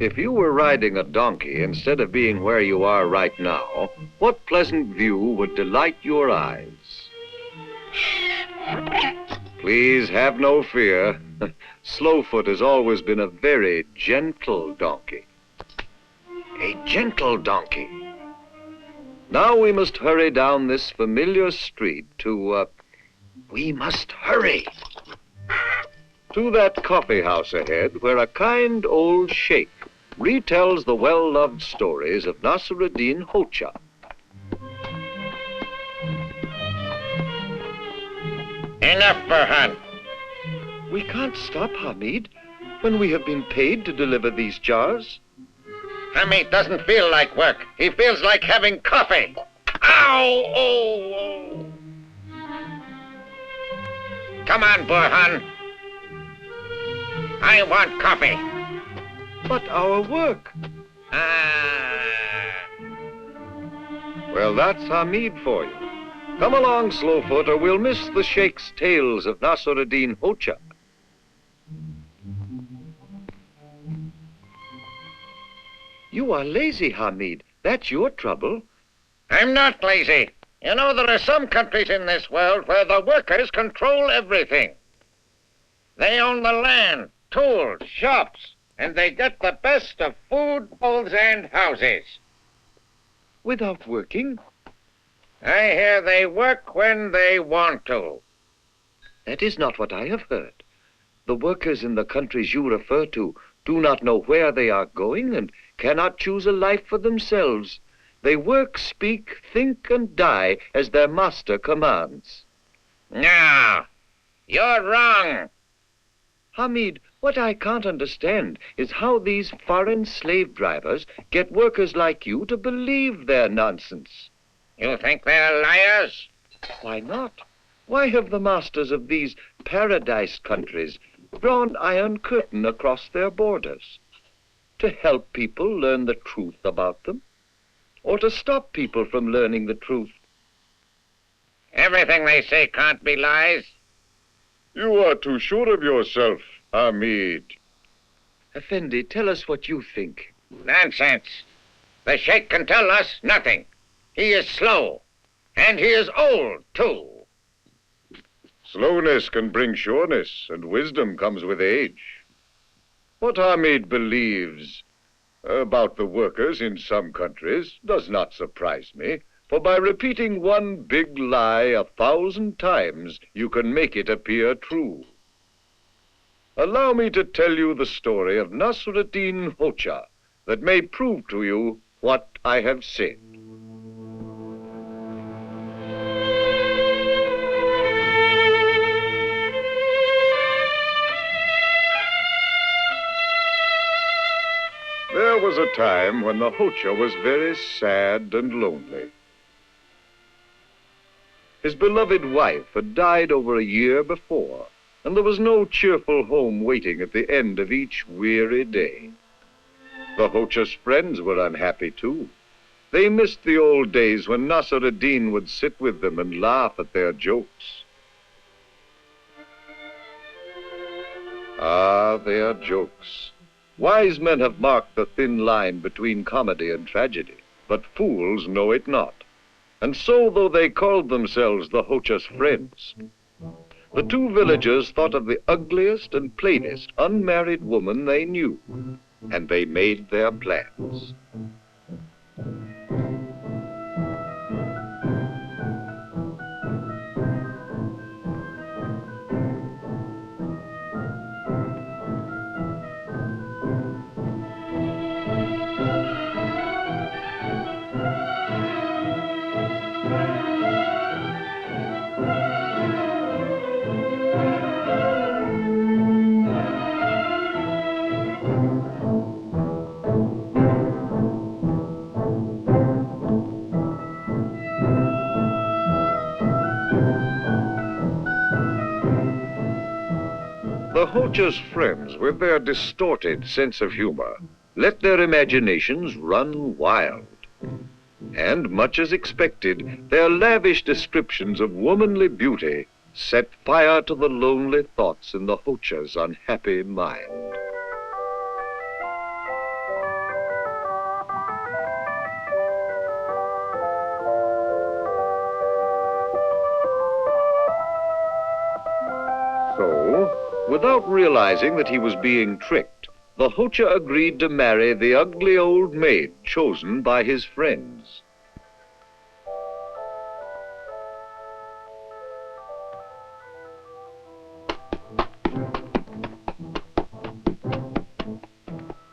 If you were riding a donkey instead of being where you are right now, what pleasant view would delight your eyes? Please have no fear. Slowfoot has always been a very gentle donkey. A gentle donkey. Now we must hurry down this familiar street to, we must hurry to that coffee house ahead where a kind old sheikh retells the well-loved stories of Nasruddin Hoxha. Enough, Burhan. We can't stop, Hamid, when we have been paid to deliver these jars. Hamid doesn't feel like work. He feels like having coffee. Ow! Oh, oh. Come on, Burhan. I want coffee. But our work. Ah. Well, that's Hamid for you. Come along, Slowfoot, or we'll miss the Sheikh's tales of Nasruddin Hoxha. You are lazy, Hamid. That's your trouble. I'm not lazy. You know, there are some countries in this world where the workers control everything. They own the land, tools, shops, and they get the best of food, clothes, and houses. Without working? I hear they work when they want to. That is not what I have heard. The workers in the countries you refer to do not know where they are going and cannot choose a life for themselves. They work, speak, think, and die as their master commands. No, you're wrong. Hamid, what I can't understand is how these foreign slave drivers get workers like you to believe their nonsense. You think they're liars? Why not? Why have the masters of these paradise countries drawn iron curtain across their borders? To help people learn the truth about them? Or to stop people from learning the truth? Everything they say can't be lies. You are too sure of yourself, Hamid. Effendi, tell us what you think. Nonsense. The Sheikh can tell us nothing. He is slow, and he is old, too. Slowness can bring sureness, and wisdom comes with age. What Hamid believes about the workers in some countries does not surprise me, for by repeating one big lie 1,000 times, you can make it appear true. Allow me to tell you the story of Nasruddin Hoxha that may prove to you what I have said. There was a time when the Hoxha was very sad and lonely. His beloved wife had died over a year before, and there was no cheerful home waiting at the end of each weary day. The Hoxha's friends were unhappy too. They missed the old days when Nasruddin would sit with them and laugh at their jokes. Ah, their jokes. Wise men have marked the thin line between comedy and tragedy, but fools know it not. And so, though they called themselves the Hoxha's friends, the two villagers thought of the ugliest and plainest unmarried woman they knew, and they made their plans. The Hoxha's friends, with their distorted sense of humor, let their imaginations run wild. And, much as expected, their lavish descriptions of womanly beauty set fire to the lonely thoughts in the Hoxha's unhappy mind. So, without realizing that he was being tricked, the Hocha agreed to marry the ugly old maid chosen by his friends.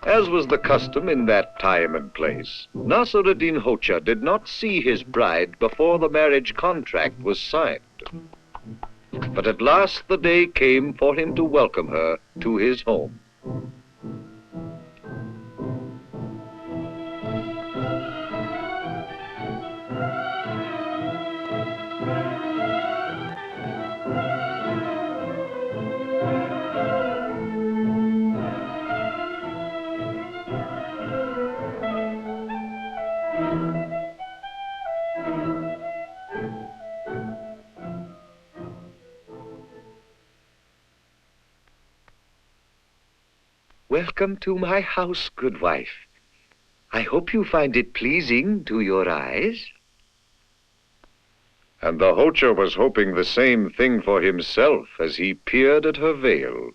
As was the custom in that time and place, Nasruddin Hocha did not see his bride before the marriage contract was signed. But at last the day came for him to welcome her to his home. Welcome to my house, good wife. I hope you find it pleasing to your eyes. And the Hocha was hoping the same thing for himself as he peered at her veil.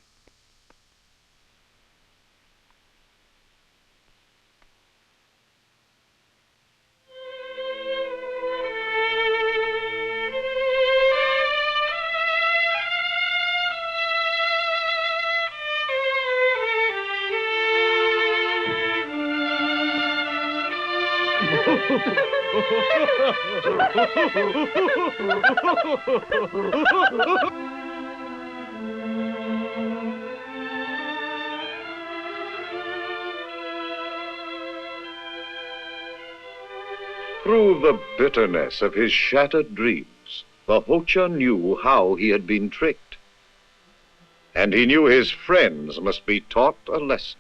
Through the bitterness of his shattered dreams, the Hocha knew how he had been tricked. And he knew his friends must be taught a lesson.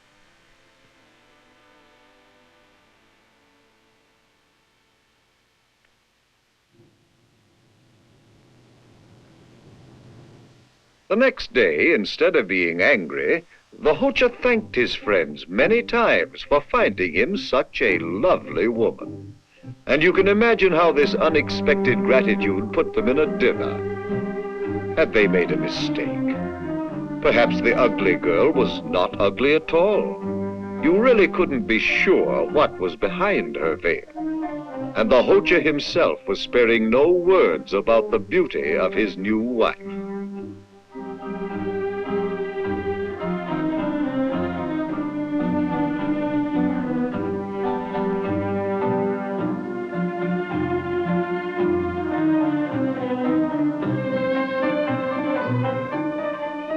The next day, instead of being angry, the Hocha thanked his friends many times for finding him such a lovely woman. And you can imagine how this unexpected gratitude put them in a dilemma. Had they made a mistake? Perhaps the ugly girl was not ugly at all. You really couldn't be sure what was behind her veil. And the Hocha himself was sparing no words about the beauty of his new wife.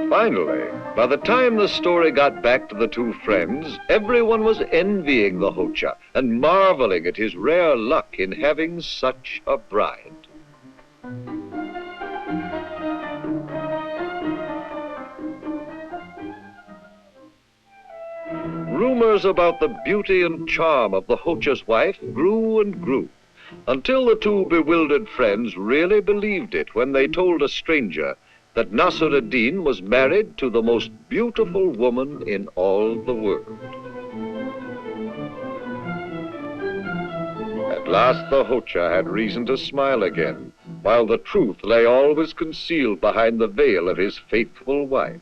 Finally, by the time the story got back to the two friends, everyone was envying the Hocha and marveling at his rare luck in having such a bride. Rumors about the beauty and charm of the Hocha's wife grew and grew, until the two bewildered friends really believed it when they told a stranger that Nasruddin was married to the most beautiful woman in all the world. At last the Hocha had reason to smile again, while the truth lay always concealed behind the veil of his faithful wife.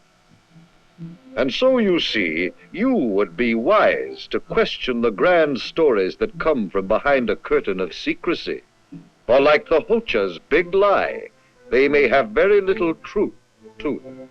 And so, you see, you would be wise to question the grand stories that come from behind a curtain of secrecy. For like the Hocha's big lie, they may have very little truth to them.